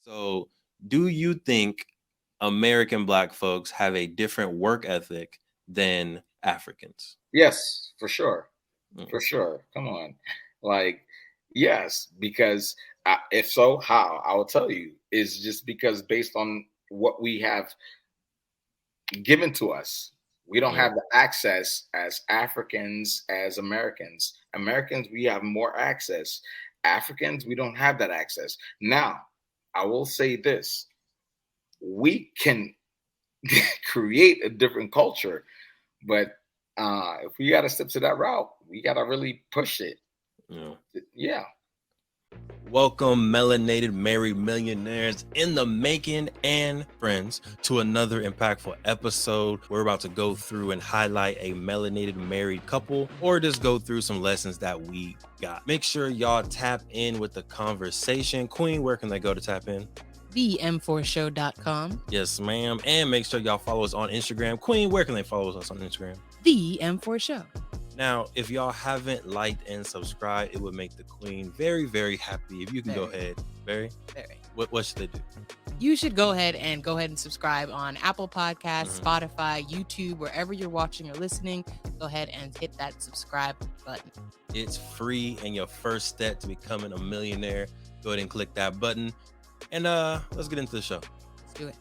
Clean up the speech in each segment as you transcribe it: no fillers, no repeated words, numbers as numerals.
So, do you think American Black folks have a different work ethic than Africans? Yes, for sure. Mm. For sure. Come on. Like, yes, because if so, how? I will tell you is just because based on what we have given to us. We don't have the access as Africans, as Americans. Americans, we have more access. Africans, we don't have that access. Now, I will say this. We can create a different culture, but if we got to step to that route, we got to really push it. Yeah. Welcome, Melanated Married Millionaires in the making and friends, to another impactful episode. We're about to go through and highlight a melanated married couple, or just go through some lessons that we got. Make sure y'all tap in with the conversation. Queen, where can they go to tap in? TheeM4Show.com. Yes, ma'am. And make sure y'all follow us on Instagram. Queen, where can they follow us on Instagram? TheeM4Show. Now, if y'all haven't liked and subscribed, it would make the Queen very, very happy. If you can go ahead. Very? What should they do? You should go ahead and subscribe on Apple Podcasts, Spotify, YouTube, wherever you're watching or listening. Go ahead and hit that subscribe button. It's free, and your first step to becoming a millionaire. Go ahead and click that button. And let's get into the show. Let's do it.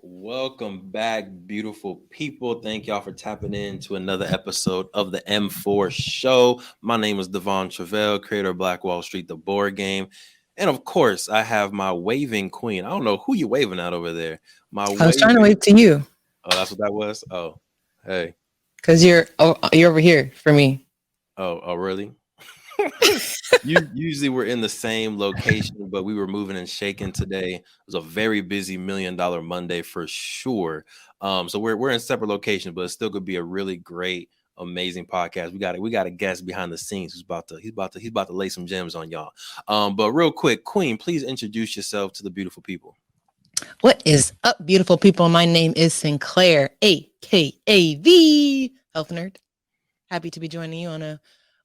Welcome back, beautiful people. Thank y'all for tapping in to another episode of the M4 Show. My name is Devon Truvel, creator of Black Wall Street, the board game. And of course, I have my waving queen. I don't know who you waving at over there. I was trying to wave to you. Oh, that's what that was? Oh, hey. Because you're over here for me. Oh, really? Usually we're in the same location, but we were moving and shaking today. It was a very busy $1 Million Monday for sure. So we're in separate locations, but it still could be a really great, amazing podcast. We got a guest behind the scenes who's about to lay some gems on y'all. But real quick, Queen, please introduce yourself to the beautiful people. What is up, beautiful people? My name is Sinclair, aka the Health Nerd. Happy to be joining you on a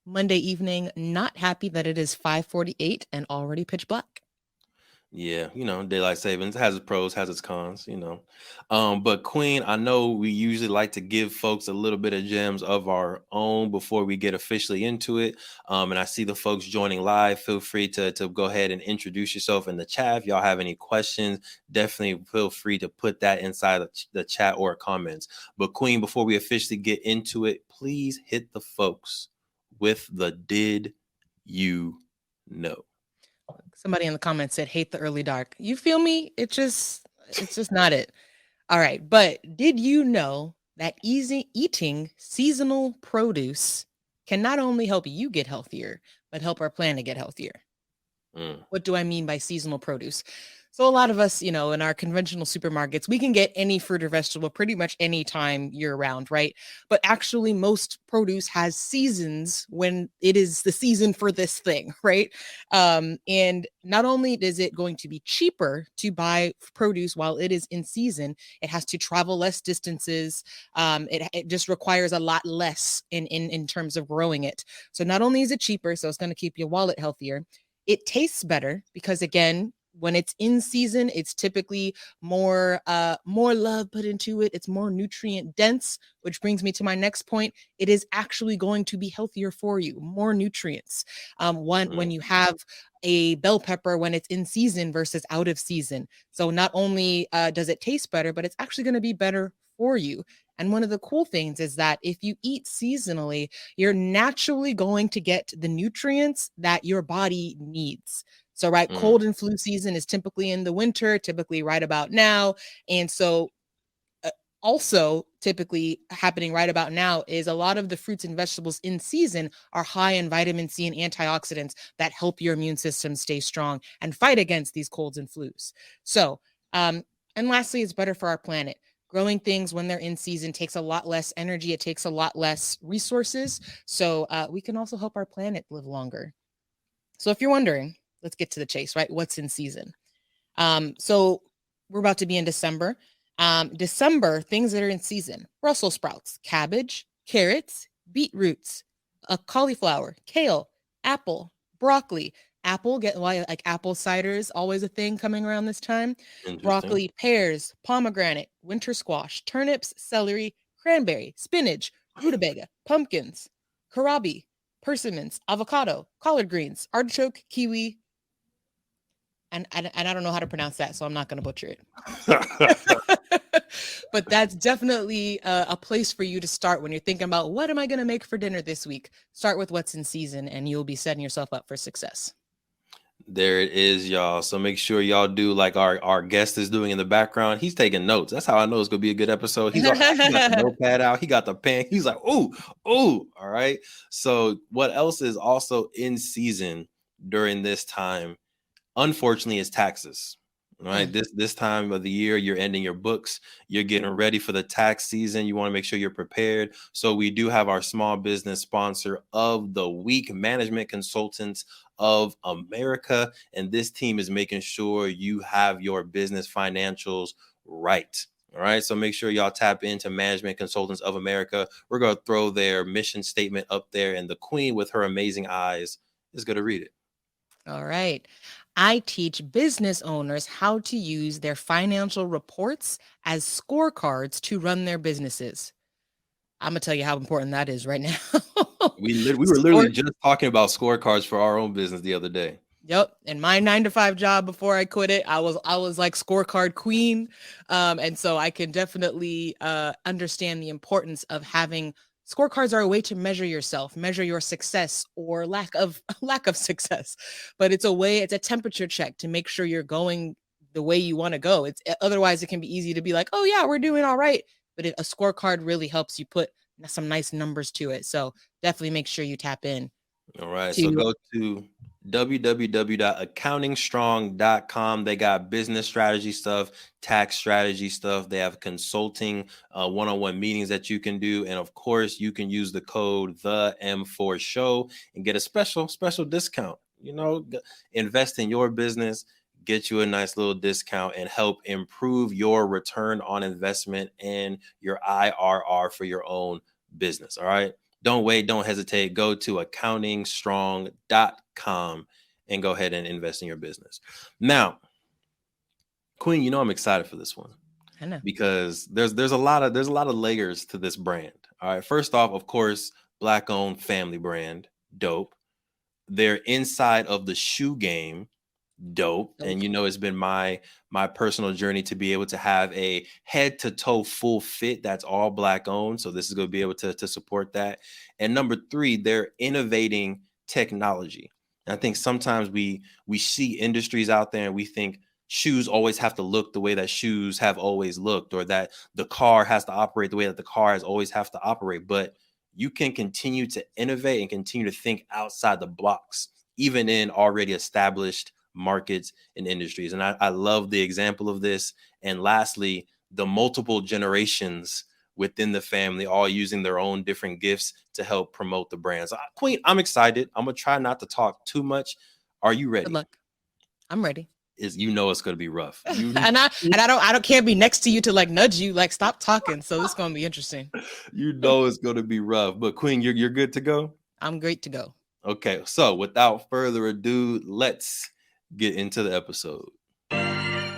Monday evening. Not happy that it is 5:48 and already pitch black. Yeah, daylight savings has its pros, has its cons, But Queen, I know we usually like to give folks a little bit of gems of our own before we get officially into it. And I see the folks joining live. Feel free to go ahead and introduce yourself in the chat. If y'all have any questions, definitely feel free to put that inside the chat or comments. But Queen, before we officially get into it, please hit the folks with the did you know. Somebody in the comments said, hate the early dark. You feel me? It's just not it. All right. But did you know that eating seasonal produce can not only help you get healthier, but help our planet get healthier? What do I mean by seasonal produce? So a lot of us, in our conventional supermarkets, we can get any fruit or vegetable pretty much any time year round, right? But actually most produce has seasons when it is the season for this thing, right? And not only is it going to be cheaper to buy produce while it is in season, it has to travel less distances. It just requires a lot less in terms of growing it. So not only is it cheaper, so it's going to keep your wallet healthier, it tastes better because, again, when it's in season, it's typically more love put into it. It's more nutrient dense, which brings me to my next point. It is actually going to be healthier for you, more nutrients. When you have a bell pepper when it's in season versus out of season. So not only does it taste better, but it's actually going to be better for you. And one of the cool things is that if you eat seasonally, you're naturally going to get the nutrients that your body needs. So, right, cold and flu season is typically in the winter, typically right about now. And so also typically happening right about now is a lot of the fruits and vegetables in season are high in vitamin C and antioxidants that help your immune system stay strong and fight against these colds and flus. So, and lastly, it's better for our planet. Growing things when they're in season takes a lot less energy. It takes a lot less resources. So we can also help our planet live longer. So if you're wondering, let's get to the chase, right? What's in season? So we're about to be in December. December, things that are in season: Brussels sprouts, cabbage, carrots, beetroots, cauliflower, kale, apple, broccoli. Apple, like apple cider is always a thing coming around this time. Interesting. Broccoli, pears, pomegranate, winter squash, turnips, celery, cranberry, spinach, rutabaga, pumpkins, kohlrabi, persimmons, avocado, collard greens, artichoke, kiwi, and I don't know how to pronounce that, so I'm not going to butcher it. But that's definitely a place for you to start when you're thinking about what am I going to make for dinner this week. Start with what's in season, and you'll be setting yourself up for success. There it is, y'all. So make sure y'all do like our guest is doing in the background. He's taking notes. That's how I know it's gonna be a good episode. He got the notepad out. He got the pen. He's like, ooh. All right. So what else is also in season during this time, unfortunately, is taxes. All right. This time of the year, you're ending your books. You're getting ready for the tax season. You want to make sure you're prepared. So we do have our small business sponsor of the week, Management Consultants of America. And this team is making sure you have your business financials right. All right. So make sure y'all tap into Management Consultants of America. We're going to throw their mission statement up there, and the queen with her amazing eyes is going to read it. All right. I teach business owners how to use their financial reports as scorecards to run their businesses. I'm gonna tell you how important that is right now. We were literally just talking about scorecards for our own business the other day. Yep. And my 9-to-5 job before I quit it, I was like scorecard queen. And so I can definitely understand the importance of having scorecards. Are a way to measure yourself, measure your success or lack of success. But it's a temperature check to make sure you're going the way you want to go. Otherwise it can be easy to be like, oh yeah, we're doing all right. But a scorecard really helps you put some nice numbers to it. So definitely make sure you tap in. All right. So go to www.accountingstrong.com. They got business strategy stuff, tax strategy stuff. They have consulting, one-on-one meetings that you can do. And of course, you can use the code the M4 show and get a special discount. Invest in your business, get you a nice little discount, and help improve your return on investment and your IRR for your own business. All right. Don't wait. Don't hesitate. Go to accountingstrong.com and go ahead and invest in your business. Now, Queen, I'm excited for this one. I know. Because there's a lot of layers to this brand. All right. First off, of course, Black-owned family brand, dope. They're inside of the shoe game. Dope. And it's been my personal journey to be able to have a head to toe full fit that's all Black owned. So this is going to be able to support that. And number 3, they're innovating technology. And I think sometimes we see industries out there and we think shoes always have to look the way that shoes have always looked, or that the car has to operate the way that the car has always have to operate. But you can continue to innovate and continue to think outside the box, even in already established markets and industries. And I love the example of this. And lastly, the multiple generations within the family all using their own different gifts to help promote the brands. Queen, I'm excited. I'm gonna try not to talk too much. Are you ready? Good luck. I'm ready. It's going to be rough. And I can't be next to you to like nudge you, like stop talking. So it's going to be interesting. It's going to be rough. But Queen, you're good to go? I'm great to go. Okay. So without further ado, let's get into the episode.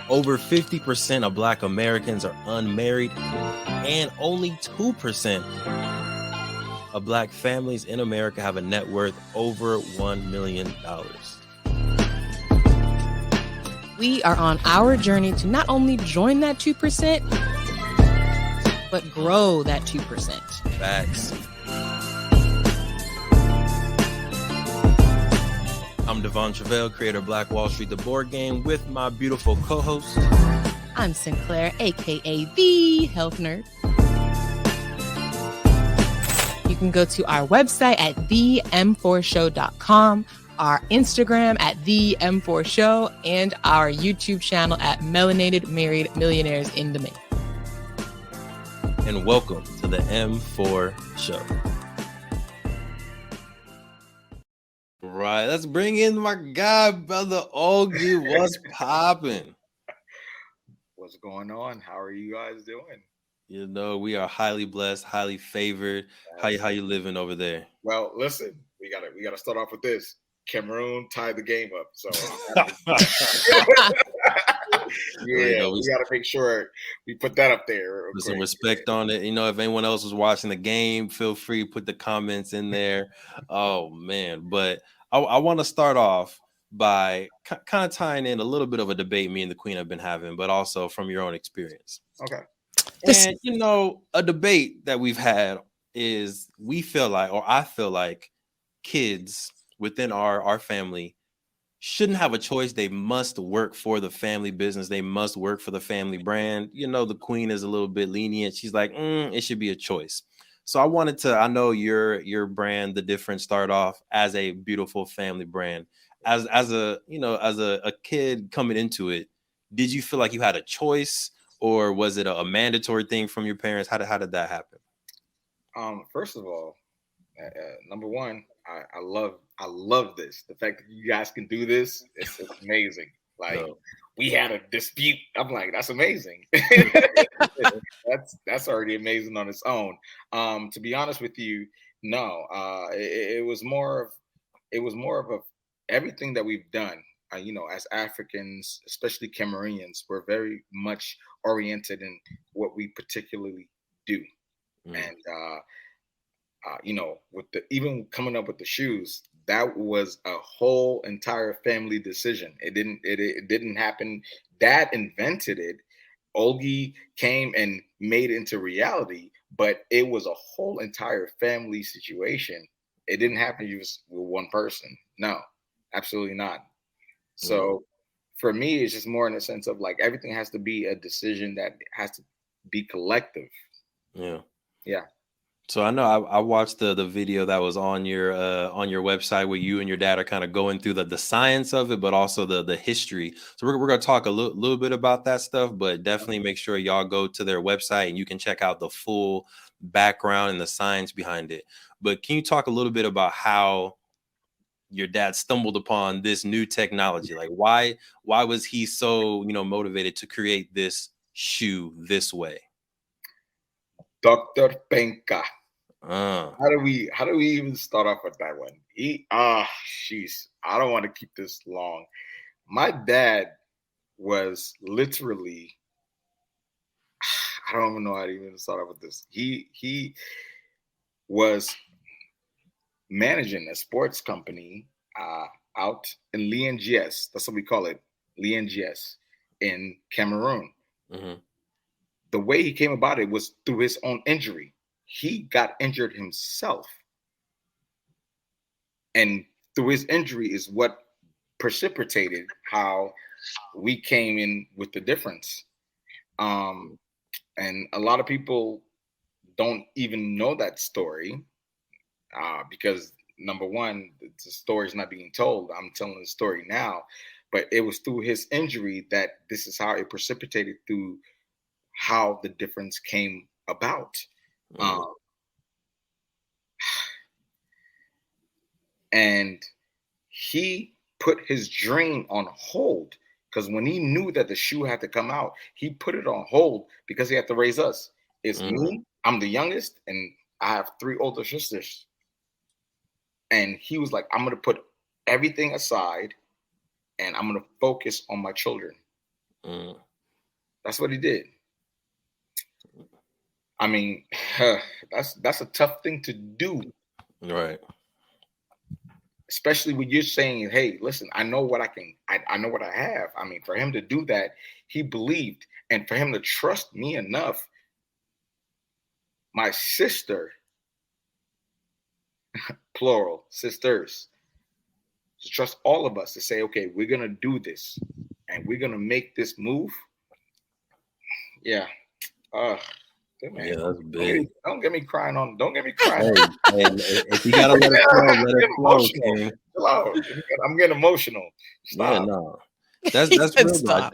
Over 50% of Black Americans are unmarried, and only 2% of Black families in America have a net worth over $1 million. We are on our journey to not only join that 2%, but grow that 2%. Facts. I'm Devon Truvel, creator of Black Wall Street, the board game, with my beautiful co-host. I'm Sinclair, aka the Health Nerd. You can go to our website at them4show.com, our Instagram at them4show, and our YouTube channel at Melanated Married Millionaires in the Making. And welcome to the M4 Show. Right, let's bring in my guy, brother Olguy. What's popping? What's going on? How are you guys doing? We are highly blessed, highly favored. How you living over there? Well, listen, we gotta start off with this. Cameroon tied the game up. So Well, yeah, we got to make sure we put that up there. Put some respect on it. If anyone else was watching the game, feel free to put the comments in there. Oh man, but I want to start off by kind of tying in a little bit of a debate me and the Queen have been having, but also from your own experience. Okay. And a debate that we've had is I feel like kids within our family shouldn't have a choice. They must work for the family business. They must work for the family brand. The Queen is a little bit lenient. She's like, it should be a choice. So I know your brand, The Difference, start off as a beautiful family brand. As a kid coming into it, did you feel like you had a choice, or was it a mandatory thing from your parents? How did that happen? First of all, number one, I love this. The fact that you guys can do this, it's amazing. Like we had a dispute. I'm like, that's amazing. that's already amazing on its own. To be honest with you, no. It was more of a everything that we've done. As Africans, especially Cameroonians, we're very much oriented in what we particularly do, and with even coming up with the shoes, that was a whole entire family decision. It didn't happen. Dad invented it. Olguy came and made it into reality, but it was a whole entire family situation. It didn't happen just with one person. No, absolutely not. So for me, it's just more in the sense of like everything has to be a decision that has to be collective. Yeah. Yeah. So I know I watched the video that was on your website where you and your dad are kind of going through the science of it, but also the history. So we're going to talk a little bit about that stuff, but definitely make sure y'all go to their website and you can check out the full background and the science behind it. But can you talk a little bit about how your dad stumbled upon this new technology? Like why was he so motivated to create this shoe this way? Dr. Penka. How do we even start off with that one? Jeez, I don't want to keep this long. My dad was literally, I don't even know how to even start off with this. He was managing a sports company out in Liengies. That's what we call it, Liengies, in Cameroon. Mm-hmm. The way he came about it was through his own injury. He got injured himself. And through his injury is what precipitated how we came in with the difference. And a lot of people don't even know that story because, number one, the story is not being told. I'm telling the story now. But it was through his injury that this is how it precipitated through how the difference came about. And he put his dream on hold because when he knew that the shoe had to come out, he put it on hold because he had to raise us. It's me, I'm the youngest, and I have 3 older sisters. And he was like, I'm going to put everything aside and I'm going to focus on my children. That's what he did. I mean, that's a tough thing to do. Right. Especially when you're saying, hey, listen, I know what I know what I have. I mean, for him to do that, he believed. And for him to trust me enough, my sister, plural, sisters, to trust all of us to say, okay, we're going to do this and we're going to make this move. Yeah. Man, yeah, that's big. Don't get me crying. Hey, if you gotta let it flow, I'm getting emotional. Stop. Yeah, no. That's real though.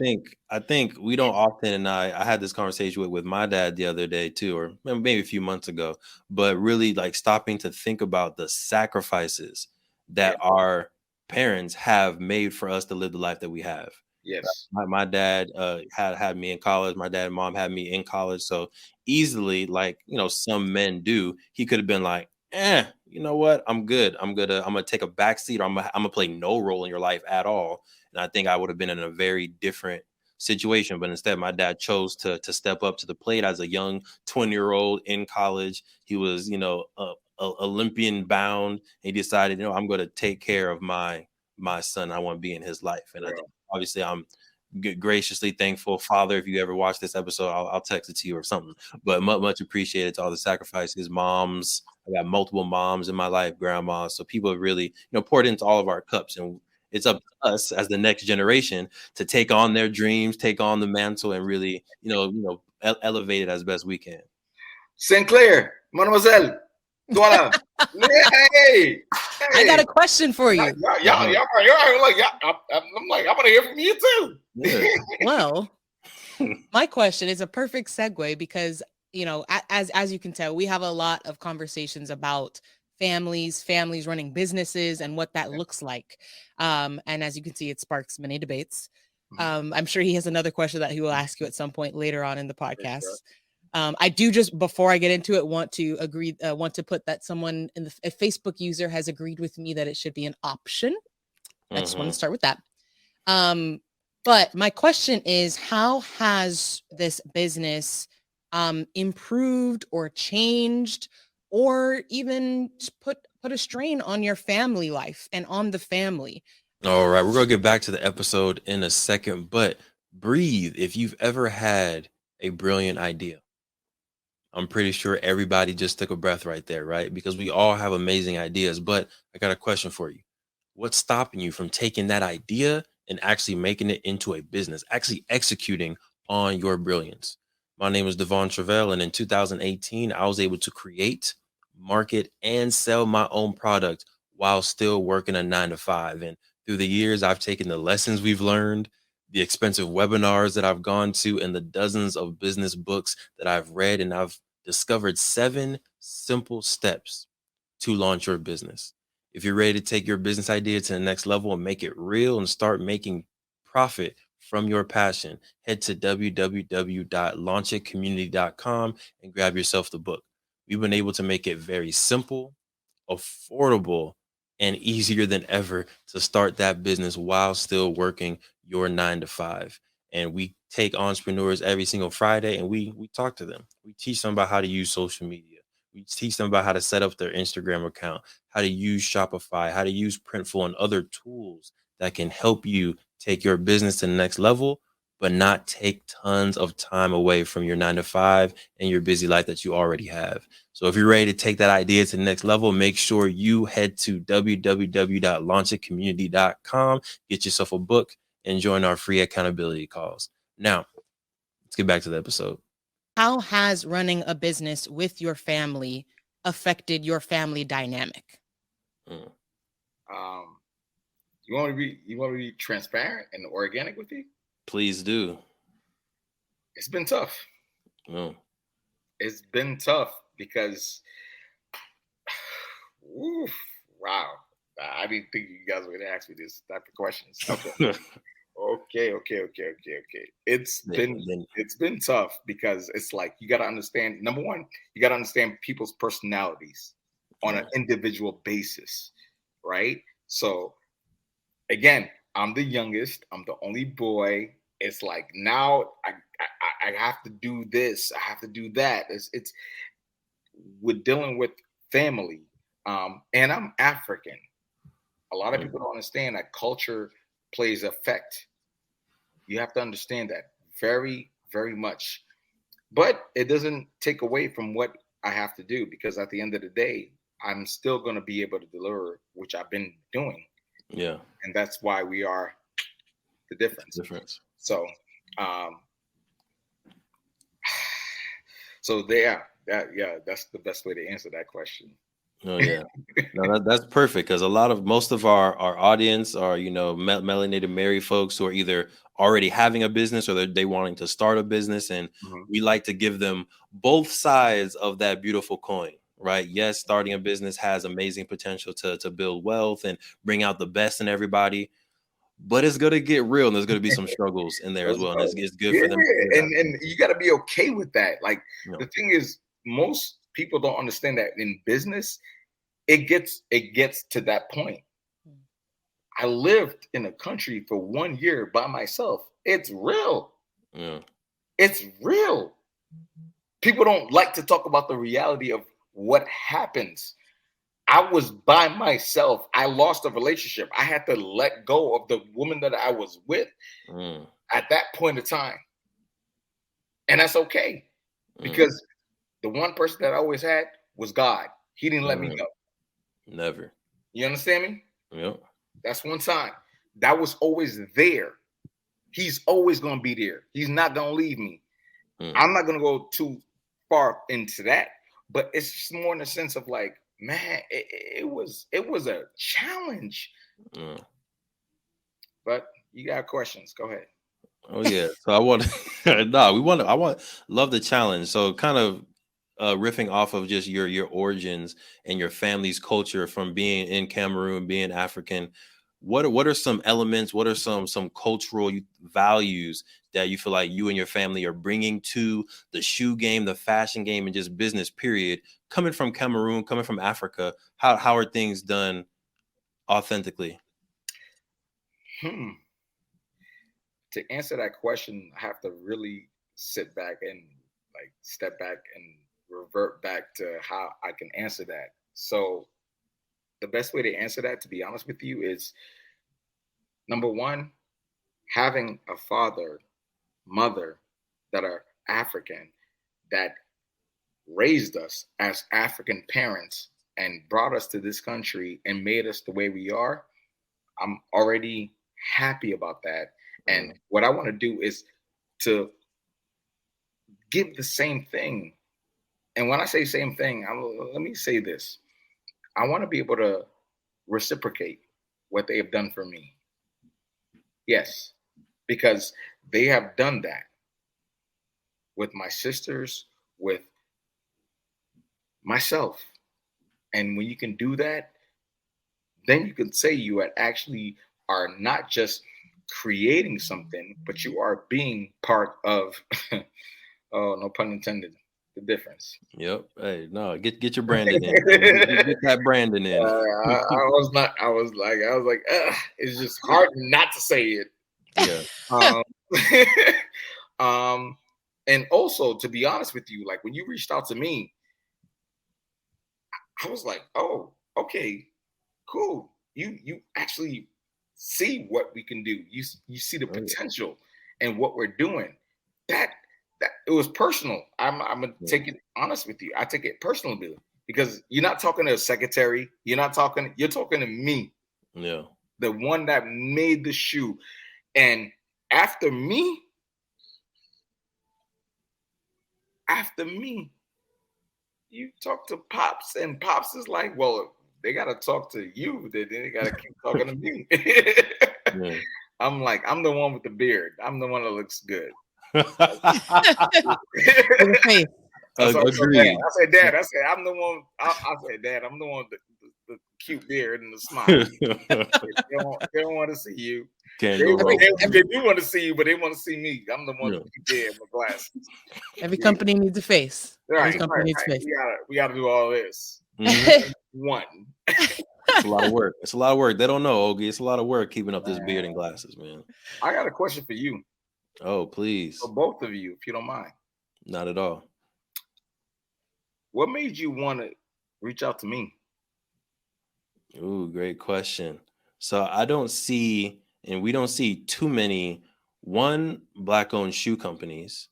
I think we don't often, and I had this conversation with my dad the other day too, or maybe a few months ago, but really like stopping to think about the sacrifices that our parents have made for us to live the life that we have. Yes. My dad had me in college. My dad and mom had me in college. So easily, like, some men do, he could have been like, you know what? I'm good. I'm gonna take a back seat, or I'm gonna play no role in your life at all. And I think I would have been in a very different situation. But instead, my dad chose to step up to the plate as a young 20-year-old in college. He was, Olympian bound. He decided, I'm going to take care of my son. I want to be in his life. And I think obviously I'm graciously thankful. Father, if you ever watch this episode, I'll text it to you or something. But much appreciated to all the sacrifices. Moms, I got multiple moms in my life, grandmas. So people have really, poured into all of our cups, and it's up to us as the next generation to take on their dreams, take on the mantle, and really, elevate it as best we can. Sinclair, mademoiselle, voilà. Hey, I got a question for you. I'm like, I want to hear from you too. Yeah. Well, my question is a perfect segue because, as you can tell, we have a lot of conversations about families running businesses and what that looks like. And as you can see, it sparks many debates. I'm sure he has another question that he will ask you at some point later on in the podcast. I do, just before I get into it, want to put that someone a Facebook user has agreed with me that it should be an option. I just want to start with that. But my question is, how has this business improved or changed, or even put a strain on your family life and on the family? All right, we're gonna get back to the episode in a second, but breathe. If you've ever had a brilliant idea, I'm pretty sure everybody just took a breath right there, right? Because we all have amazing ideas. But I got a question for you. What's stopping you from taking that idea and actually making it into a business, actually executing on your brilliance? My name is Devon Truvel, and in 2018, I was able to create, market, and sell my own product while still working a 9-to-5. And through the years, I've taken the lessons we've learned, the expensive webinars that I've gone to, and the dozens of business books that I've read, and I've discovered 7 simple steps to launch your business. If you're ready to take your business idea to the next level and make it real and start making profit from your passion, head to www.launchitcommunity.com and grab yourself the book. We've been able to make it very simple, affordable, and easier than ever to start that business while still working your 9-to-5. And we take entrepreneurs every single Friday and we talk to them. We teach them about how to use social media. We teach them about how to set up their Instagram account, how to use Shopify, how to use Printful, and other tools that can help you take your business to the next level, but not take tons of time away from your 9-to-5 and your busy life that you already have. So if you're ready to take that idea to the next level, make sure you head to www.launchitcommunity.com, get yourself a book, and join our free accountability calls. Now, let's get back to the episode. How has running a business with your family affected your family dynamic? You want to be transparent and organic with you? Please do. It's been tough. Oh. It's been tough because, wow, I didn't think you guys were going to ask me this type of questions. Okay. It's been tough because it's like, you got to understand, number one, you got to understand people's personalities on an individual basis, right? So again, I'm the youngest, I'm the only boy. It's like, now I have to do this, I have to do that. It's we're dealing with family, and I'm African. A lot of people don't understand that culture plays effect. You have to understand that very, very much. But it doesn't take away from what I have to do, because at the end of the day, I'm still going to be able to deliver, which I've been doing. Yeah. And that's why we are the difference. So, that's the best way to answer that question. Oh yeah, no, that's perfect, because most of our audience are melanated married folks who are either already having a business or they wanting to start a business, and we like to give them both sides of that beautiful coin, right? Yes, starting a business has amazing potential to build wealth and bring out the best in everybody, but it's gonna get real, and there's gonna be some struggles in there as well, and it's good for them. And you got to be okay with that. Like, the thing is, most people don't understand that in business, it gets to that point. I lived in a country for 1 year by myself. It's real. Yeah. It's real. People don't like to talk about the reality of what happens. I was by myself. I lost a relationship. I had to let go of the woman that I was with at that point of time. And that's okay. Because the one person that I always had was God. He didn't let me go. Never. You understand me? Yep. That's one time. That was always there. He's always going to be there. He's not going to leave me. I'm not going to go too far into that, but it's just more in the sense of like, man, it was a challenge. But you got questions. Go ahead. Oh yeah. So I love the challenge. So kind of riffing off of just your origins and your family's culture from being in Cameroon, being African. What are some elements? What are some cultural values that you feel like you and your family are bringing to the shoe game, the fashion game, and just business period? Coming from Cameroon, coming from Africa, how are things done authentically? To answer that question, I have to really sit back and like step back and revert back to how I can answer that. So the best way to answer that, to be honest with you, is number one, having a father, mother that are African, that raised us as African parents and brought us to this country and made us the way we are. I'm already happy about that. And what I want to do is to give the same thing. And when I say same thing, let me say this. I want to be able to reciprocate what they have done for me. Yes, because they have done that with my sisters, with myself. And when you can do that, then you can say you actually are not just creating something, but you are being part of, oh, no pun intended, the difference. Yep. Hey, no, get your branding in. Get that branding in. I was like, it's just hard not to say it. Yeah. And also, to be honest with you, like when you reached out to me, I was like, oh, okay, cool. You actually see what we can do. You see the potential and what we're doing. That it was personal. I'm gonna take it honest with you. I take it personally because you're not talking to a secretary. You're talking to me. Yeah. The one that made the shoe. And after me, you talk to Pops, and Pops is like, well, they got to talk to you. They got to keep talking to me. I'm like, I'm the one with the beard. I'm the one that looks good. Agreed. I said, Dad, I'm the one. I said, Dad, I'm the one with the cute beard and the smile. they don't want to see you. They do want to see you, but they want to see me. I'm the one with the beard and the glasses. Every company needs a face. Every company needs a face. We got to do all this. One. It's a lot of work. It's a lot of work. They don't know, Olguy. It's a lot of work keeping up this beard and glasses, man. I got a question for you. Oh, please. For both of you, if you don't mind. Not at all. What made you want to reach out to me? Ooh, great question. So I don't see, and we don't see too many, one, Black-owned shoe companies,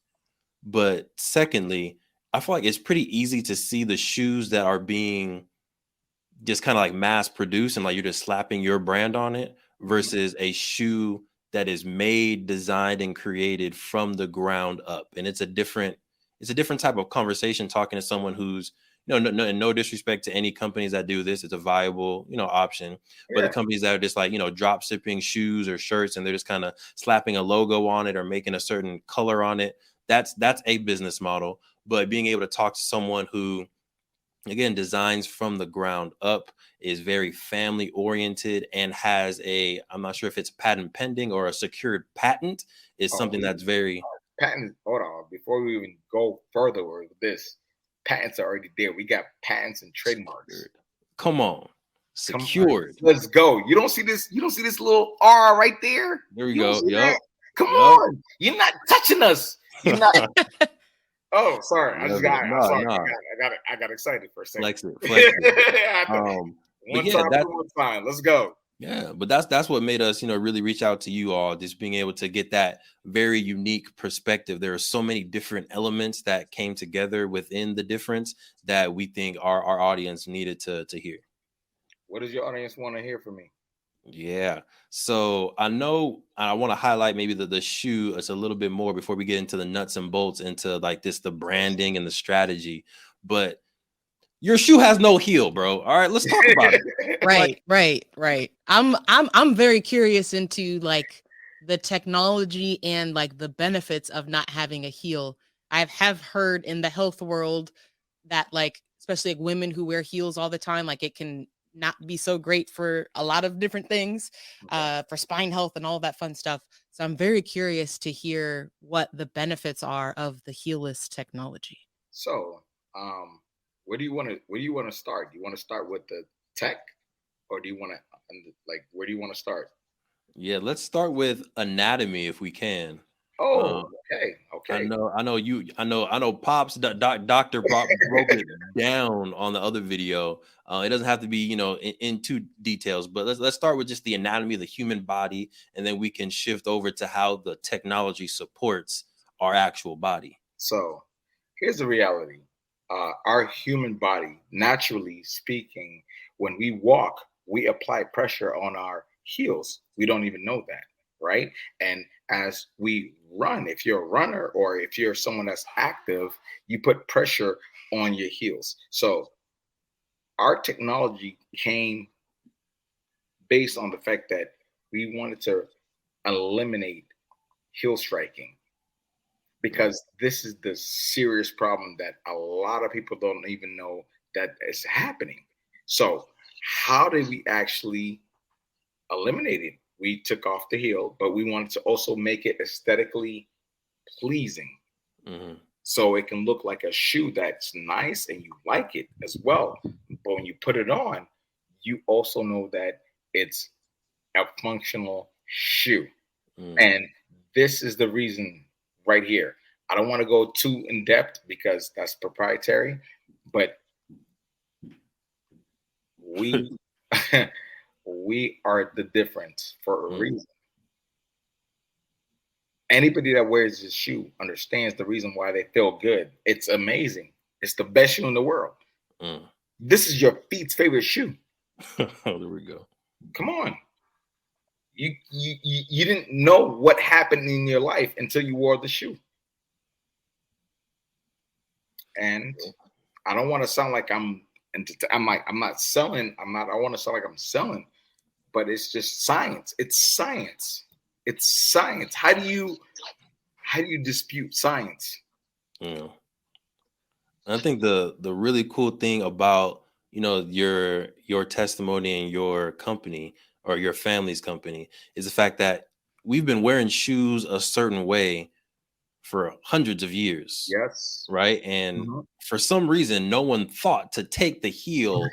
but secondly, I feel like it's pretty easy to see the shoes that are being just kind of like mass produced and like you're just slapping your brand on it versus a shoe that is made, designed, and created from the ground up. And it's a different type of conversation talking to someone who's, no disrespect to any companies that do this. It's a viable, option. But the companies that are just like, drop shipping shoes or shirts and they're just kind of slapping a logo on it or making a certain color on it. That's a business model. But being able to talk to someone who, again, designs from the ground up, is very family oriented, and has I'm not sure if it's patent pending or a secured patent, is something that's very patent. Hold on, before we even go further with this, patents are already there. We got patents and trademarks. Come on. Secured. Let's go. You don't see this little R right there? There we You don't go. see Yep. that? Come Yep. on. You're not touching us. You're not. Oh, sorry. I just got it. I'm sorry. I got excited for a second. Flex it. One yeah, time, one time. Let's go. Yeah, but that's what made us, really reach out to you all, just being able to get that very unique perspective. There are so many different elements that came together within the difference that we think our audience needed to hear. What does your audience want to hear from me? Yeah. So I know I want to highlight maybe the shoe as a little bit more before we get into the nuts and bolts, into like the branding and the strategy. But your shoe has no heel, bro. All right, let's talk about it. Right. I'm very curious into like the technology and like the benefits of not having a heel. I have heard in the health world that like, especially like women who wear heels all the time, like it can not be so great for a lot of different things, for spine health and all that fun stuff. So I'm very curious to hear what the benefits are of the Heelless technology. So, where do you want to start? Do you want to start with the tech, or do you want to where do you want to start? Yeah, let's start with anatomy if we can. Oh, okay. I know Pops Doctor broke it down on the other video. It doesn't have to be, in too details, but let's start with just the anatomy of the human body, and then we can shift over to how the technology supports our actual body. So, here's the reality. Our human body, naturally speaking, when we walk, we apply pressure on our heels. We don't even know that, right? And as we run, if you're a runner or if you're someone that's active, you put pressure on your heels. So our technology came based on the fact that we wanted to eliminate heel striking, because this is the serious problem that a lot of people don't even know that is happening. So how did we actually eliminate it? We took off the heel, but we wanted to also make it aesthetically pleasing. Mm-hmm. So it can look like a shoe that's nice and you like it as well. But when you put it on, you also know that it's a functional shoe. Mm-hmm. And this is the reason right here. I don't want to go too in depth because that's proprietary, but we we are the difference for a reason. Anybody that wears this shoe understands the reason why they feel good. It's amazing. It's the best shoe in the world. This is your feet's favorite shoe. There we go. Come on. You didn't know what happened in your life until you wore the shoe. And I don't want to sound like I want to sound like I'm selling, but it's just science. It's science. It's science. How do you dispute science? Yeah. I think the really cool thing about, your testimony and your company or your family's company is the fact that we've been wearing shoes a certain way for hundreds of years. Yes. Right. And for some reason, no one thought to take the heel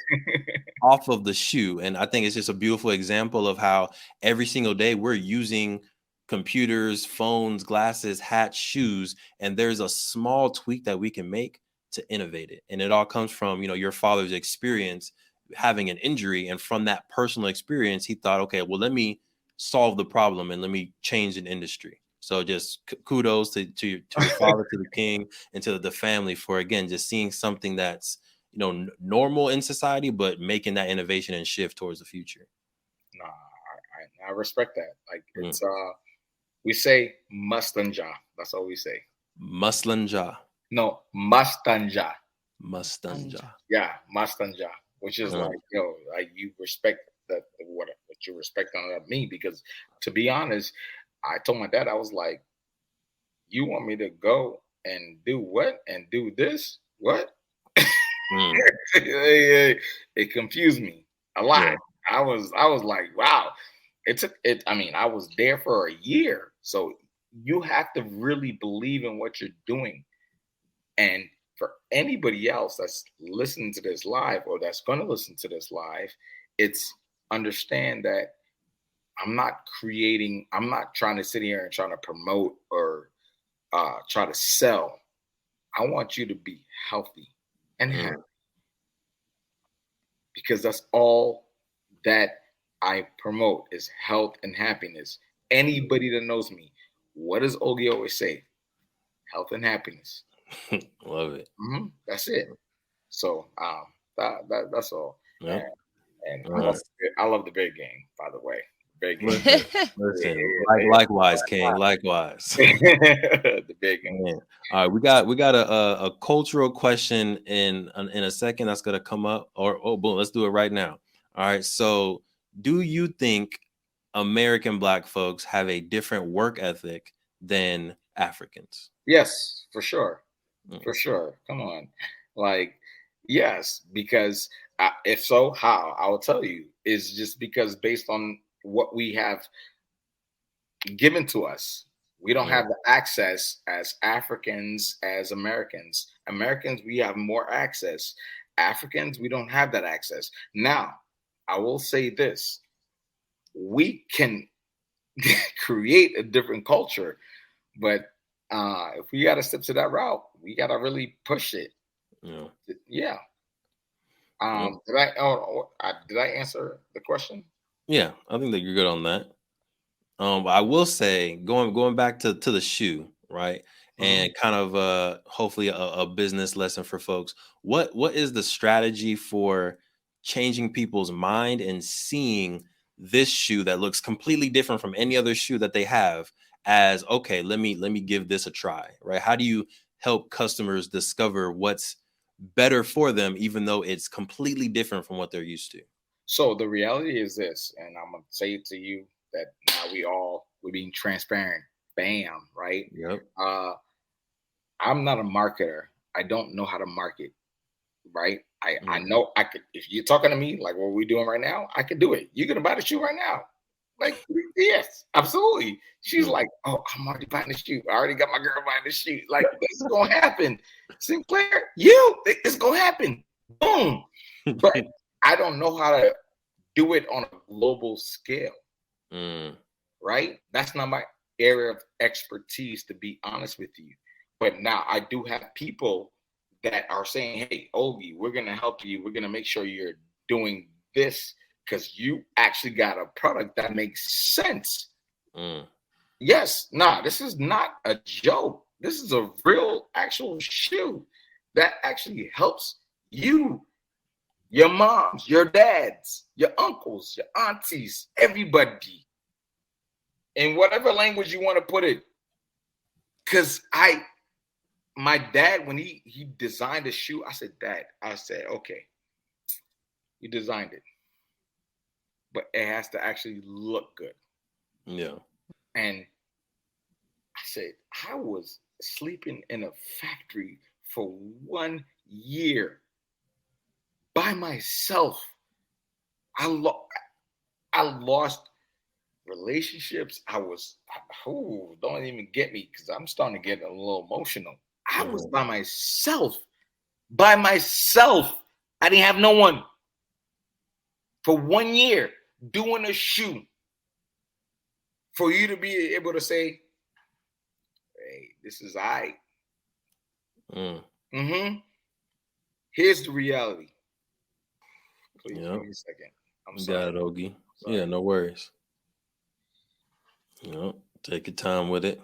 off of the shoe. And I think it's just a beautiful example of how every single day we're using computers, phones, glasses, hats, shoes, and there's a small tweak that we can make to innovate it. And it all comes from, your father's experience having an injury. And from that personal experience, he thought, okay, well, let me solve the problem and let me change an industry. So just kudos to your father, to the king, and to the family for, again, just seeing something that's, normal in society, but making that innovation and shift towards the future. Nah, I respect that. Like it's we say mustanja. That's all we say. Mustanja. No, mustanja. Mustanja. Yeah, mustanja. Which is like you respect what you respect on me, because to be honest, I told my dad, I was like, you want me to go and do what? And do this? What? It confused me a lot. Yeah. I was like, wow. I was there for a year. So you have to really believe in what you're doing. And for anybody else that's listening to this live or that's going to listen to this live, it's understand that I'm not trying to sit here and trying to promote or try to sell. I want you to be healthy and happy, because that's all that I promote is health and happiness. Anybody that knows me, what does Olguy always say? Health and happiness. Love it. That's it. So that's all. Yep. And All I love the big game, by the way. Big game. Listen, likewise, King. Likewise. The big game. Man. All right, we got a cultural question in a second that's gonna come up. Boom, let's do it right now. All right. So, do you think American Black folks have a different work ethic than Africans? Yes, for sure. For sure. Come on. Like, yes, because if so, how? I will tell you is just because based on what we have given to us. We don't have the access as Africans, as Americans. Americans, we have more access. Africans, we don't have that access. Now, I will say this. We can create a different culture, but if we got to step to that route, we got to really push it. Yeah. Did I answer the question? Yeah, I think that you're good on that. I will say, going back to the shoe, right? And kind of hopefully a business lesson for folks. What is the strategy for changing people's mind and seeing this shoe that looks completely different from any other shoe that they have as, okay, let me give this a try, right? How do you help customers discover what's better for them, even though it's completely different from what they're used to? So the reality is this, and I'm gonna say it to you that now we're being transparent. Bam, right? Yep. I'm not a marketer. I don't know how to market, right? I know I could, if you're talking to me like what we're doing right now, I could do it. You're gonna buy the shoe right now. Like, yes, absolutely. She's like, oh, I'm already buying the shoe. I already got my girl buying the shoe. Like, this is gonna happen. Sinclair, it's gonna happen. Boom. But I don't know how to do it on a global scale. Right? That's not my area of expertise, to be honest with you. But now I do have people that are saying, hey, Olguy, we're going to help you. We're going to make sure you're doing this because you actually got a product that makes sense. Yes. This is not a joke. This is a real actual shoe that actually helps you, your moms, your dads, your uncles, your aunties, everybody, in whatever language you want to put it. Because my dad, when he designed a shoe, I said, Dad, okay, you designed it, but it has to actually look good. Yeah. And I said, I was sleeping in a factory for 1 year by myself. I lost relationships. Don't even get me, because I'm starting to get a little emotional. I was by myself. I didn't have no one for 1 year doing a shoe. For you to be able to say, hey, this is I. Here's the reality. Please give me a second. I'm sorry. Got it, Olguy. Yeah, no worries. Take your time with it.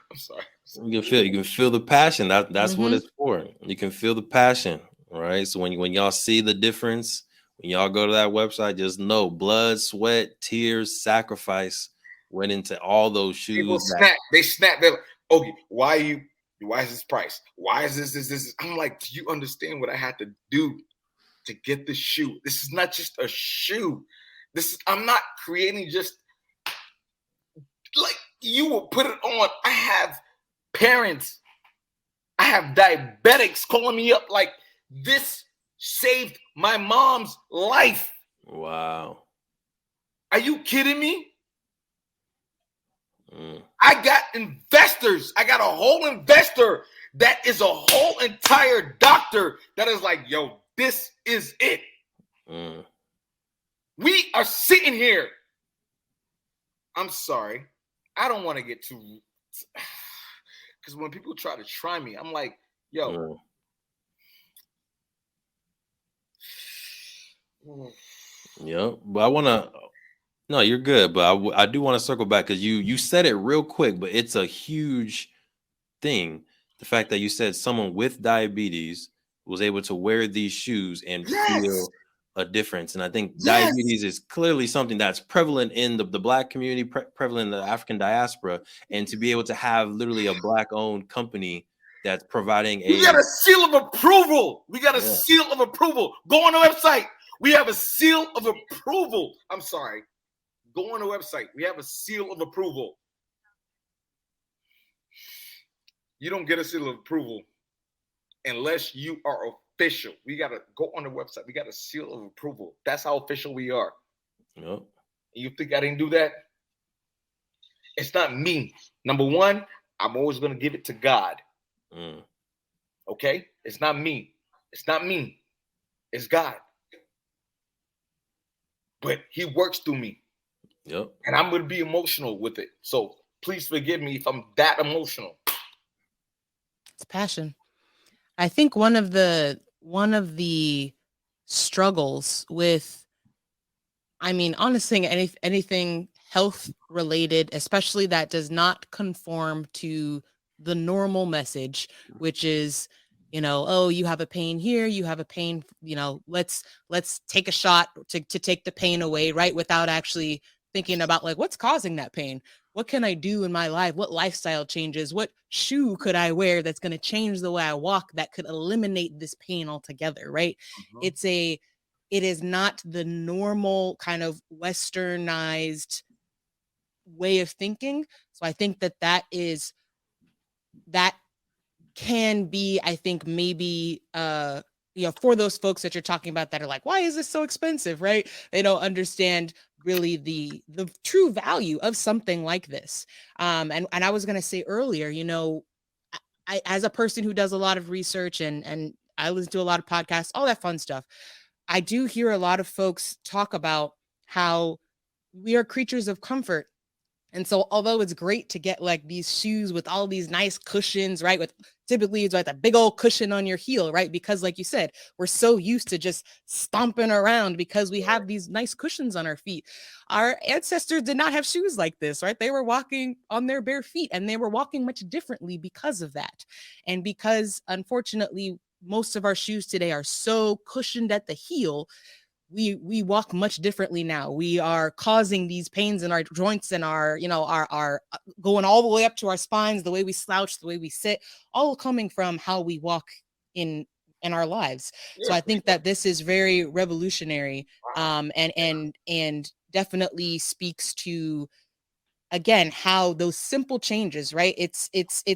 I'm sorry. You can feel the passion. That's what it's for. You can feel the passion, right? So when y'all see the difference, when y'all go to that website, just know blood, sweat, tears, sacrifice went into all those shoes. People snap. They snap. They're like, okay, why is this price? Why is this? I'm like, do you understand what I had to do to get the shoe? This is not just a shoe. I'm not creating just like you will put it on. I have parents, I have diabetics calling me up like, this saved my mom's life. Wow. Are you kidding me? I got investors. I got a whole investor that is a whole entire doctor that is like, yo, this is it. We are sitting here. I'm sorry. I don't want to get too, because when people try to try me, I'm like, yo. Yeah, but I want to. No, you're good, but I do want to circle back because you said it real quick, but it's a huge thing. The fact that you said someone with diabetes was able to wear these shoes and feel a difference, and I think diabetes is clearly something that's prevalent in the Black community, prevalent in the African diaspora, and to be able to have literally a Black-owned company that's providing we got a seal of approval. We got a seal of approval. Go on the website. We have a seal of approval. I'm sorry. Go on the website. We have a seal of approval. You don't get a seal of approval unless you are official. We got to go on the website. We got a seal of approval. That's how official we are. Yep. You think I didn't do that? It's not me. Number one, I'm always going to give it to God. Okay? It's not me. It's not me. It's God. But he works through me. Yep. And I'm going to be emotional with it. So please forgive me if I'm that emotional. It's passion. I think one of the struggles with, I mean, honestly, anything health related, especially that does not conform to the normal message, which is, oh, you have a pain here, you have a pain, let's take a shot to take the pain away, right? Without actually thinking about like, what's causing that pain? What can I do in my life? What lifestyle changes? What shoe could I wear that's going to change the way I walk that could eliminate this pain altogether, right? It is not the normal kind of westernized way of thinking. So I think that can be, I think maybe, for those folks that you're talking about that are like, why is this so expensive, right? They don't understand really the true value of something like this. And I was going to say earlier, I, as a person who does a lot of research and I listen to a lot of podcasts, all that fun stuff, I do hear a lot of folks talk about how we are creatures of comfort. And so although it's great to get like these shoes with all these nice cushions, right? With typically it's like a big old cushion on your heel, right? Because like you said, we're so used to just stomping around because we have these nice cushions on our feet. Our ancestors did not have shoes like this, right? They were walking on their bare feet and they were walking much differently because of that. And because unfortunately, most of our shoes today are so cushioned at the heel, we walk much differently now. We are causing these pains in our joints and our going all the way up to our spines, the way we slouch, the way we sit, all coming from how we walk in our lives. So I think that this is very revolutionary, and definitely speaks to, again, how those simple changes, right? It's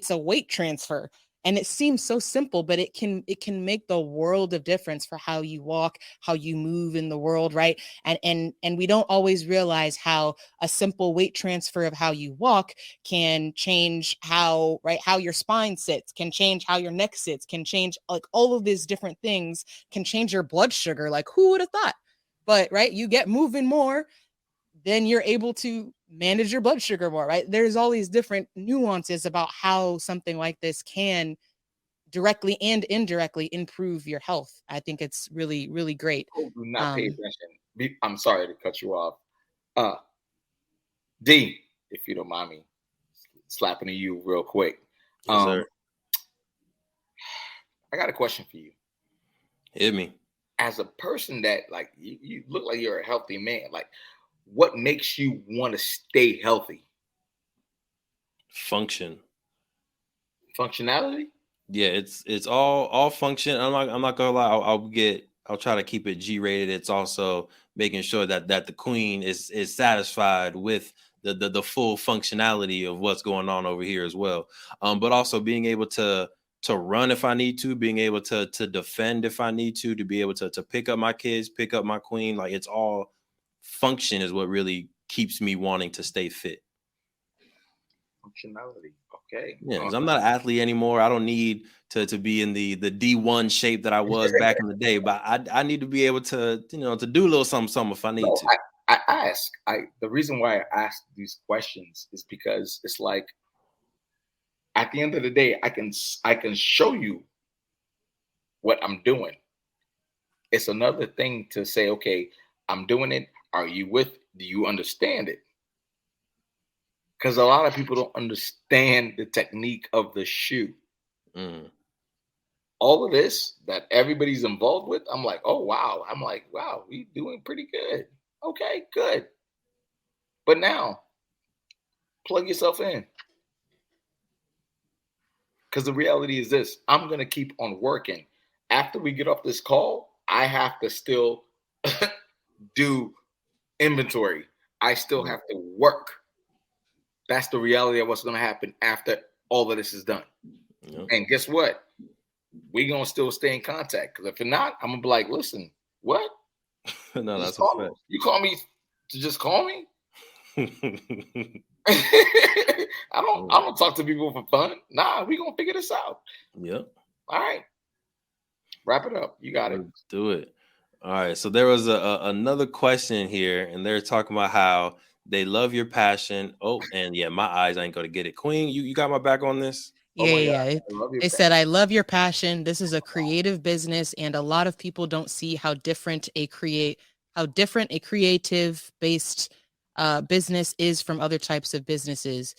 a weight transfer. And it seems so simple, but it can make the world of difference for how you walk, how you move in the world, right? And we don't always realize how a simple weight transfer of how you walk can change how your spine sits, can change how your neck sits, can change, like, all of these different things can change your blood sugar. Like, who would have thought? But right, you get moving more, then you're able to manage your blood sugar more, right? There's all these different nuances about how something like this can directly and indirectly improve your health. I think it's really, really great. Do not pay attention. I'm sorry to cut you off. D, if you don't mind me slapping at you real quick. Yes, sir. I got a question for you. Hit me. As a person that, like, you look like you're a healthy man, like, what makes you want to stay healthy? Functionality. Yeah, it's all function. I'm not gonna lie. I'll try to keep it G-rated. It's also making sure that the queen is satisfied with the full functionality of what's going on over here as well. But also being able to run if I need to, being able to defend if I need to be able to pick up my kids, pick up my queen. Like, it's all function is what really keeps me wanting to stay fit. Functionality. Okay. Yeah, because I'm not an athlete anymore. I don't need to be in the D1 shape that I was back in the day, but I need to be able to, to do a little something if I need No, to. I ask. The reason why I ask these questions is because it's like at the end of the day, I can show you what I'm doing. It's another thing to say, okay, I'm doing it. Are you with? Do you understand it? Because a lot of people don't understand the technique of the shoe. Mm. All of this that everybody's involved with, I'm like, oh wow. I'm like, wow, we doing pretty good. Okay, good. But now, plug yourself in. Because the reality is this, I'm going to keep on working. After we get off this call, I have to still do inventory. I still have to work. That's the reality of what's going to happen after all of this is done. Yep. And guess what? We're going to still stay in contact. Because if not, I'm going to be like, listen, what? No, that's call a fact. You call me to just call me? I don't talk to people for fun. Nah, we're going to figure this out. Yep. All right. Wrap it up. You got it. Let's do it. All right. So there was another question here, and they're talking about how they love your passion. Oh, and yeah, my eyes ain't going to get it. Queen, you got my back on this? Yeah. They said, I love your passion. This is a creative business, and a lot of people don't see how different a creative based business is from other types of businesses.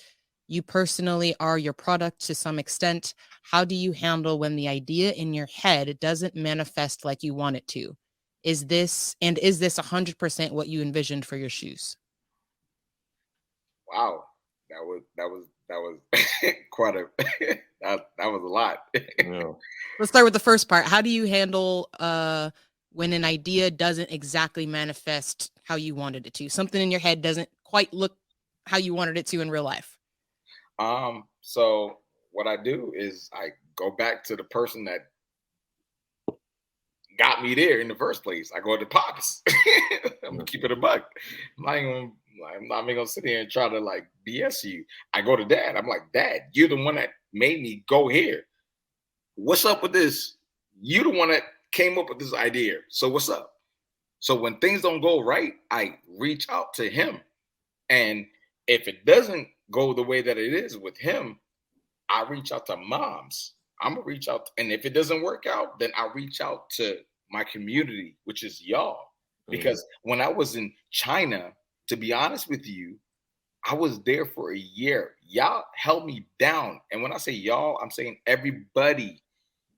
You personally are your product to some extent. How do you handle when the idea in your head doesn't manifest like you want it to? Is this 100% what you envisioned for your shoes? Wow, that was quite a that was a lot. Yeah. Let's start with the first part. How do you handle when an idea doesn't exactly manifest how you wanted it to? Something in your head doesn't quite look how you wanted it to in real life. So what I do is I go back to the person that got me there in the first place. I go to Pops. I'm gonna keep it a buck. I'm not even gonna sit here and try to like BS you. I go to Dad. I'm like, Dad, you're the one that made me go here. What's up with this? You're the one that came up with this idea. So what's up? So when things don't go right, I reach out to him. And if it doesn't go the way that it is with him, I reach out to moms. I'm gonna reach out, and if it doesn't work out, then I reach out to my community, which is y'all. Because when I was in China, to be honest with you, I was there for a year. Y'all held me down. And when I say y'all, I'm saying everybody.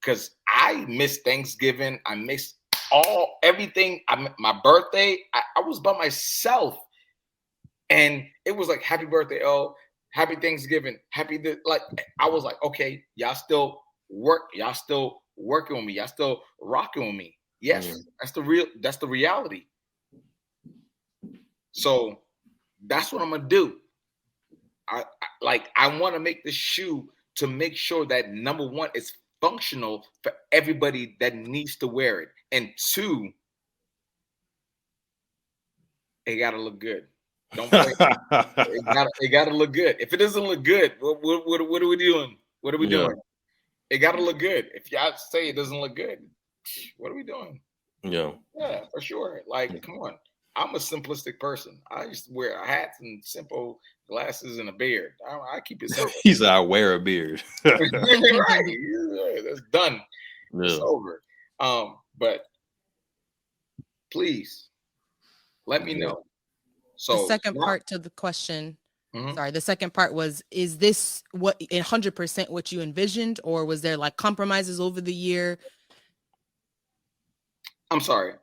Because I missed Thanksgiving. I missed everything. My birthday, I was by myself. And it was like, happy birthday, oh, happy Thanksgiving, like, I was like, okay, y'all still working with me. Y'all still rocking with me. Yes, that's the reality. So that's what I'm going to do. I want to make the shoe to make sure that number one, it's functional for everybody that needs to wear it. And two, it got to look good. Don't play. It got to look good. If it doesn't look good, what are we doing? What are we doing? It got to look good. If y'all say it doesn't look good, what are we doing? Yeah, for sure. Like, come on. I'm a simplistic person. I used to wear hats and simple glasses and a beard. I keep it simple. He said, I wear a beard. Right. Yeah, that's done. Yeah. It's over. But please let me know. So the second part to the question, the second part was, is this 100% what you envisioned, or was there like compromises over the year? I'm sorry.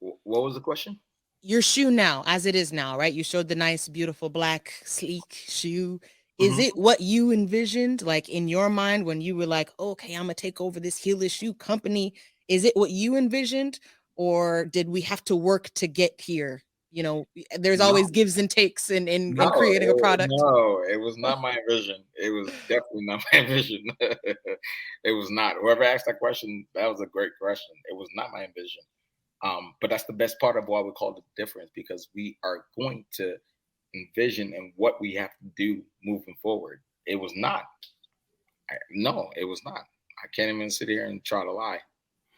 What was the question? Your shoe now, as it is now, right? You showed the nice, beautiful, black, sleek shoe. Is it what you envisioned, like in your mind when you were like, okay, I'm going to take over this Heelless shoe company? Is it what you envisioned, or did we have to work to get here? You know, there's always gives and takes in creating a product. No, it was not my vision. It was definitely not my vision. It was not. Whoever asked that question, that was a great question. It was not my vision. But that's the best part of why we call it the difference, because we are going to envision and what we have to do moving forward. It was not. No, it was not. I can't even sit here and try to lie.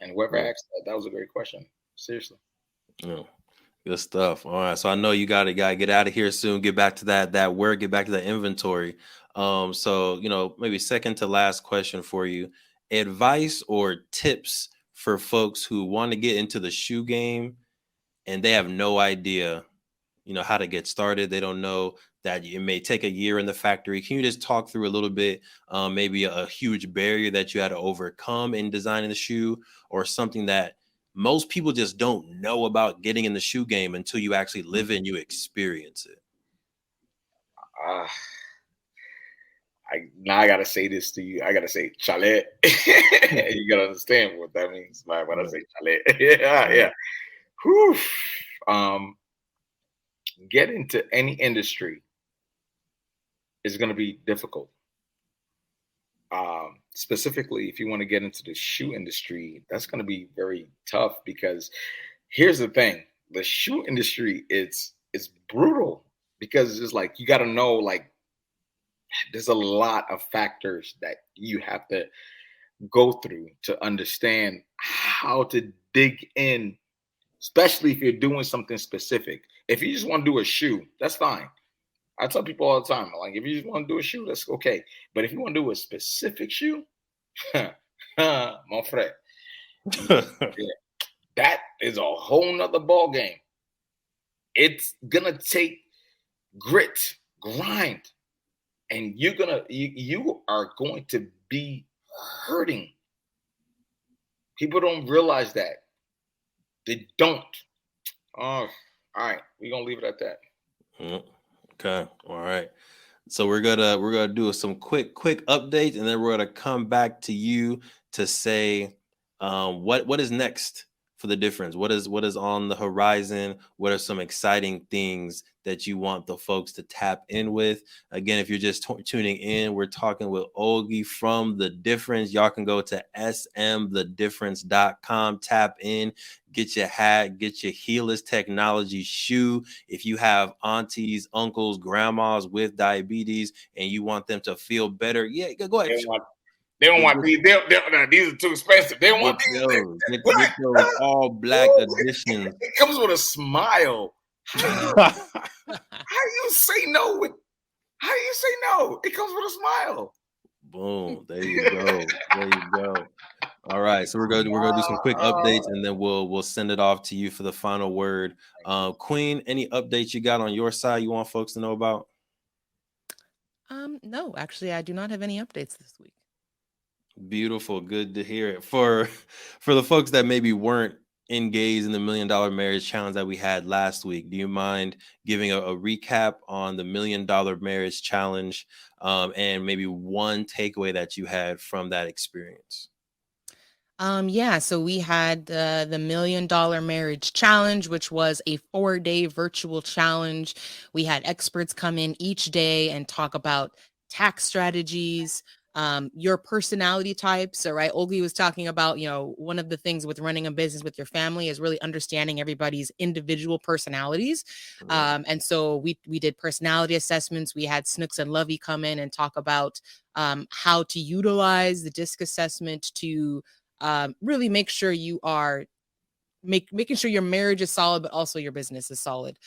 And whoever asked that was a great question. Seriously. Yeah. Good stuff. All right. So I know you gotta get out of here soon. Get back to that work. Get back to that inventory. So maybe second to last question for you: advice or tips for folks who want to get into the shoe game and they have no idea, how to get started. They don't know that it may take a year in the factory. Can you just talk through a little bit, maybe a huge barrier that you had to overcome in designing the shoe, or something that most people just don't know about getting in the shoe game until you actually live it and you experience it? I gotta say this to you. I gotta say chalet. You gotta understand what that means when I say chalet. Yeah. Whew. Get into any industry is going to be difficult. Specifically, if you want to get into the shoe industry, that's going to be very tough, because here's the thing: the shoe industry it's brutal, because it's like you got to know, like, there's a lot of factors that you have to go through to understand how to dig in, especially if you're doing something specific. If you just want to do a shoe, that's fine. I tell people all the time, like, if you just want to do a shoe, that's okay. But if you want to do a specific shoe, mon frère, that is a whole nother ball game. It's gonna take grit, grind, and you are going to be hurting. People don't realize that. They don't. Oh, all right. We're gonna leave it at that. Okay. All right. So we're gonna do some quick updates, and then we're gonna come back to you to say what is next for the difference. What is on the horizon? What are some exciting things that you want the folks to tap in with? Again, if you're just tuning in, we're talking with Olguy from The Difference. Y'all can go to smthedifference.com, tap in, get your hat, get your Heelless Technology shoe. If you have aunties, uncles, grandmas with diabetes and you want them to feel better, yeah, go ahead. They don't want these. These are too expensive. They don't want these. Get those all black editions. It comes with a smile. How you say no? How do you say no? It comes with a smile. Boom. There you go. All right. So we're gonna do some quick updates, and then we'll send it off to you for the final word. Queen, any updates you got on your side you want folks to know about? No, actually, I do not have any updates this week. Beautiful. Good to hear it. For the folks that maybe weren't engaged in the $1 Million Marriage Challenge that we had last week, do you mind giving a recap on the $1 Million Marriage Challenge, and maybe one takeaway that you had from that experience? Yeah, so we had the $1 Million Marriage Challenge, which was a 4-day virtual challenge. We had experts come in each day and talk about tax strategies, your personality types. All right. Olguy was talking about, one of the things with running a business with your family is really understanding everybody's individual personalities. And so we did personality assessments. We had Snooks and Lovey come in and talk about how to utilize the DISC assessment to really make sure you are making sure your marriage is solid, but also your business is solid.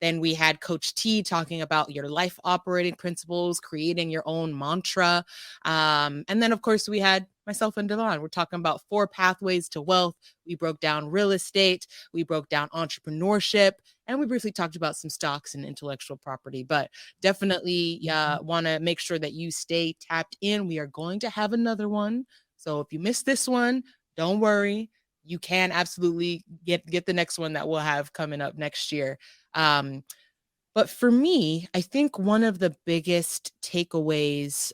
Then we had Coach T talking about your life operating principles, creating your own mantra. And then, of course, we had myself and Devon. We're talking about 4 pathways to wealth. We broke down real estate. We broke down entrepreneurship. And we briefly talked about some stocks and intellectual property. But definitely want to make sure that you stay tapped in. We are going to have another one. So if you missed this one, don't worry. You can absolutely get the next one that we'll have coming up next year. But for me, I think one of the biggest takeaways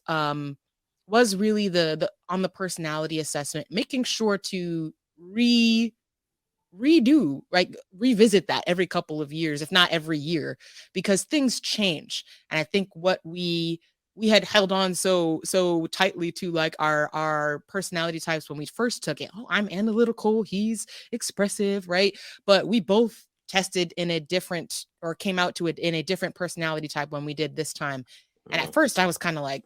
was really the on the personality assessment, making sure to revisit that every couple of years, if not every year, because things change. And I think what we had held on so tightly to, like, our personality types when we first took it. Oh, I'm analytical, he's expressive, right? But we both tested in a different, or came out to it in a different personality type when we did this time. And at first I was kind of like,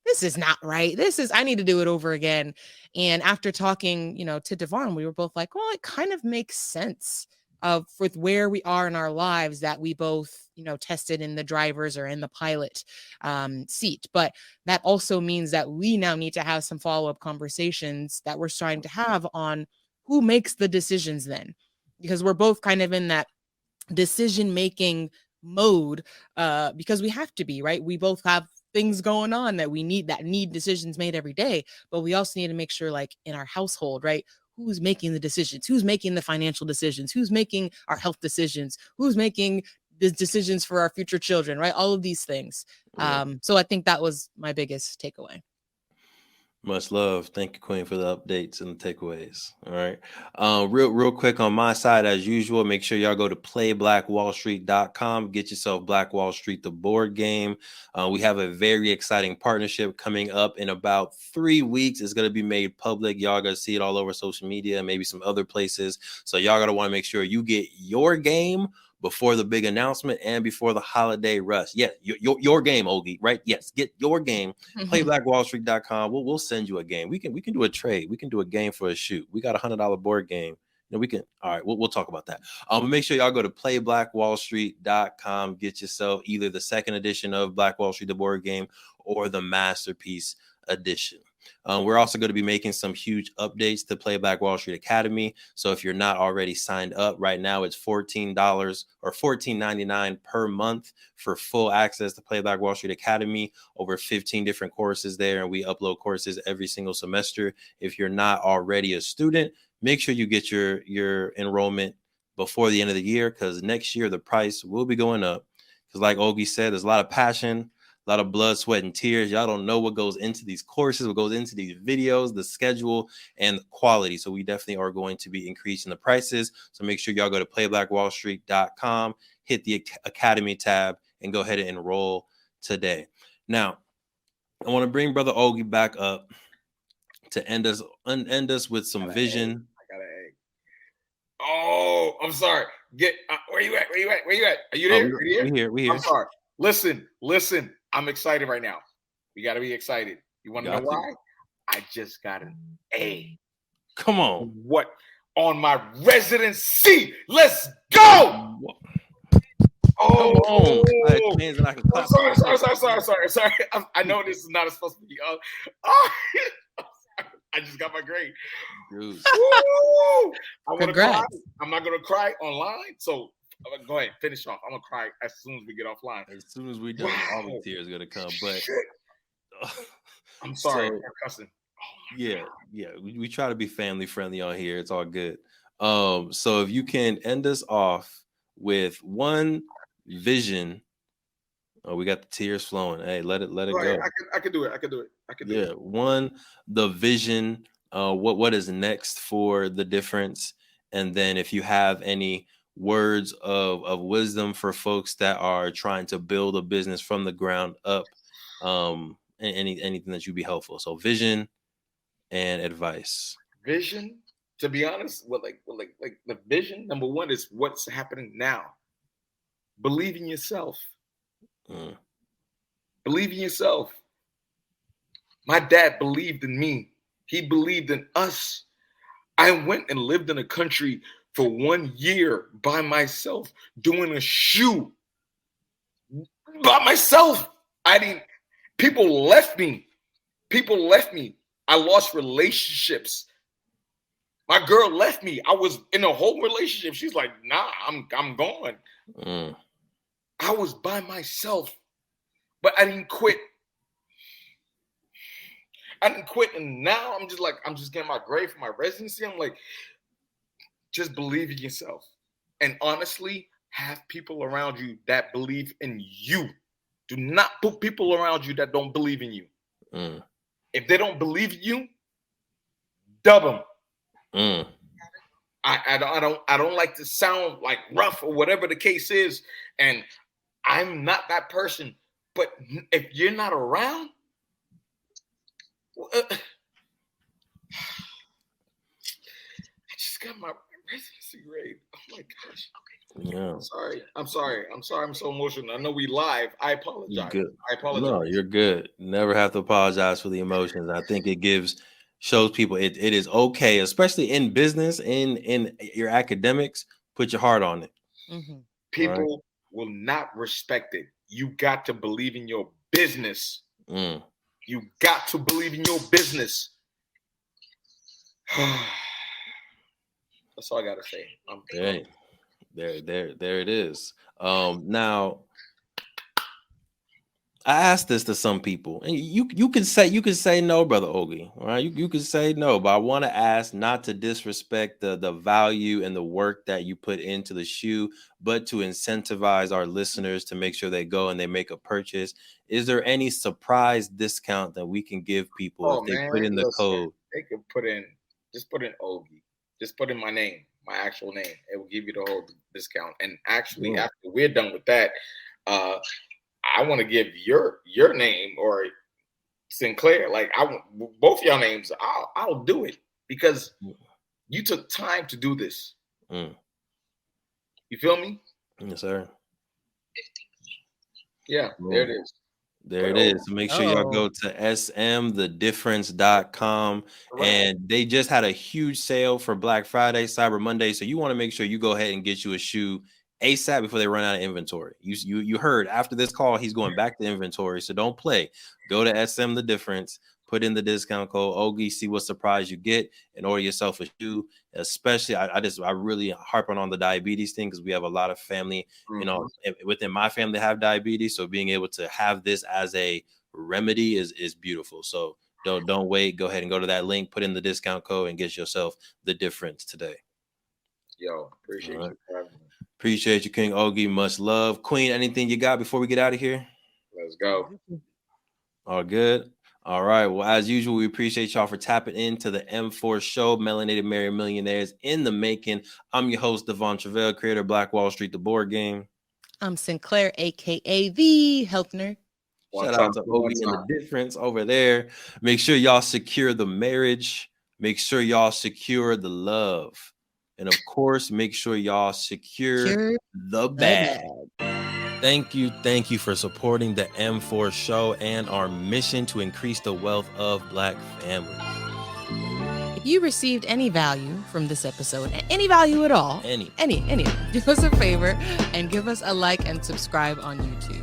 this is not right. I need to do it over again. And after talking, to Devon, we were both like, well, it kind of makes sense with where we are in our lives, that we both, tested in the driver's or in the pilot seat. But that also means that we now need to have some follow-up conversations that we're starting to have on who makes the decisions then, because we're both kind of in that decision-making mode, because we have to be, right? We both have things going on that need decisions made every day, but we also need to make sure, like in our household, right? Who's making the decisions? Who's making the financial decisions? Who's making our health decisions? Who's making the decisions for our future children, right? All of these things. So I think that was my biggest takeaway. Much love. Thank you, Queen, for the updates and the takeaways. All right. Real quick on my side, as usual, make sure y'all go to playblackwallstreet.com. Get yourself Black Wall Street, the board game. We have a very exciting partnership coming up in about 3 weeks. It's going to be made public. Y'all going to see it all over social media, maybe some other places. So y'all going to want to make sure you get your game before the big announcement and before the holiday rush. Yeah, your game, Olguy, right? Yes, get your game. Playblackwallstreet.com. We'll send you a game. We can do a trade. We can do a game for a shoot. We got $100 board game. We can. All right, we'll talk about that. But make sure y'all go to playblackwallstreet.com. Get yourself either the second edition of Black Wall Street, the board game, or the Masterpiece edition. We're also going to be making some huge updates to Play Black Wall Street Academy. So if you're not already signed up right now, it's $14 or $14.99 per month for full access to Play Black Wall Street Academy. Over 15 different courses there, and we upload courses every single semester. If you're not already a student, make sure you get your enrollment before the end of the year, because next year the price will be going up. Because like Olguy said, there's a lot of passion, a lot of blood, sweat, and tears. Y'all don't know what goes into these courses, what goes into these videos, the schedule, and the quality. So we definitely are going to be increasing the prices. So make sure y'all go to playblackwallstreet.com, hit the Academy tab, and go ahead and enroll today. Now, I want to bring Brother Olguy back up to end us with some vision. I got an egg. Oh, I'm sorry. Where you at? Are you there? We here. I'm sorry. Listen. I'm excited right now. You got to be excited. You want to know why? I just got an A. Come on. What? On my residency. Let's go. Oh, I'm sorry. I know this is not supposed to be. I just got my grade. I'm not going to cry online. So go ahead, finish off. I'm going to cry as soon as we get offline. As soon as we done, all the tears are going to come. But I'm sorry for cussing. Yeah. We try to be family friendly on here. It's all good. So if you can end us off with one vision. Oh, we got the tears flowing. Hey, let it go. I can do it. One, the vision. What is next for the difference? And then if you have any words of wisdom for folks that are trying to build a business from the ground up, anything that you'd be helpful. So vision and advice. Vision, to be honest, like the vision, number one is what's happening now. Believe in yourself. Believe in yourself. My dad believed in me. He believed in us. I went and lived in a country for 1 year by myself, doing a shoe by myself. People left me. I lost relationships. My girl left me. I was in a whole relationship. She's like, nah, I'm gone. I was by myself, but I didn't quit. And now I'm just getting my grade for my residency. I'm like, just believe in yourself. And honestly, have people around you that believe in you. Do not put people around you that don't believe in you. If they don't believe in you, dub them. I don't like to sound like rough or whatever the case is. And I'm not that person. But if you're not around, I just got my residency grade. Oh my gosh. Yeah. I'm sorry. I'm so emotional. I know we live. I You apologize. good. I apologize. No, you're good. Never have to apologize for the emotions. I think it shows people it is okay, especially in business, in your academics, put your heart on it. Mm-hmm. People will not respect it. You got to believe in your business. Mm. You got to believe in your business. That's all I gotta say. Hey, there it is. Now I asked this to some people, and you can say no, brother Olguy, all right? You can say no, but I want to ask not to disrespect the value and the work that you put into the shoe, but to incentivize our listeners to make sure they go and they make a purchase. Is there any surprise discount that we can give people if they put in the code? They could just put in Olguy. Just put in my name, my actual name. It will give you the whole discount. And actually, after we're done with that, I want to give your name or Sinclair, like I want both y'all names. I'll do it because you took time to do this. You feel me? Yes, sir. Yeah, there it is. There it is. So make sure y'all go to smthedifference.com. And they just had a huge sale for Black Friday, Cyber Monday. So you want to make sure you go ahead and get you a shoe ASAP before they run out of inventory. You heard after this call, he's going back to inventory. So don't play. Go to SM The Difference, put in the discount code Olguy, see what surprise you get, and order yourself a shoe. Especially, I really harp on the diabetes thing because we have a lot of family, within my family have diabetes. So being able to have this as a remedy is beautiful. So don't wait. Go ahead and go to that link, put in the discount code, and get yourself the difference today. Yo, appreciate you for having me. Appreciate you, King Olguy. Much love. Queen, anything you got before we get out of here? Let's go. All good. All right. Well, as usual, we appreciate y'all for tapping into the M4 show, Melanated Married Millionaires in the making. I'm your host, Devon Truvel, creator of Black Wall Street, the board game. I'm Sinclair, a.k.a. the Health Nerd. Shout out to Olguy and the Difference over there. Make sure y'all secure the marriage. Make sure y'all secure the love. And of course, make sure y'all secure the bag. Thank you for supporting the M4 show and our mission to increase the wealth of Black families. If you received any value from this episode, any value at all, any, do us a favor and give us a like and subscribe on YouTube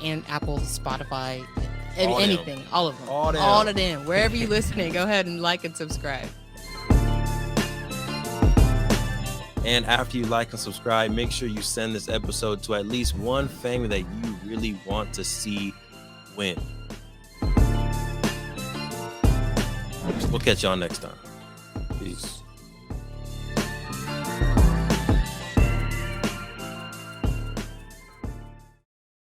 and Apple, Spotify, anything, all of them, all of them, wherever you're listening, go ahead and like and subscribe. And after you like and subscribe, make sure you send this episode to at least one family that you really want to see win. We'll catch y'all next time. Peace.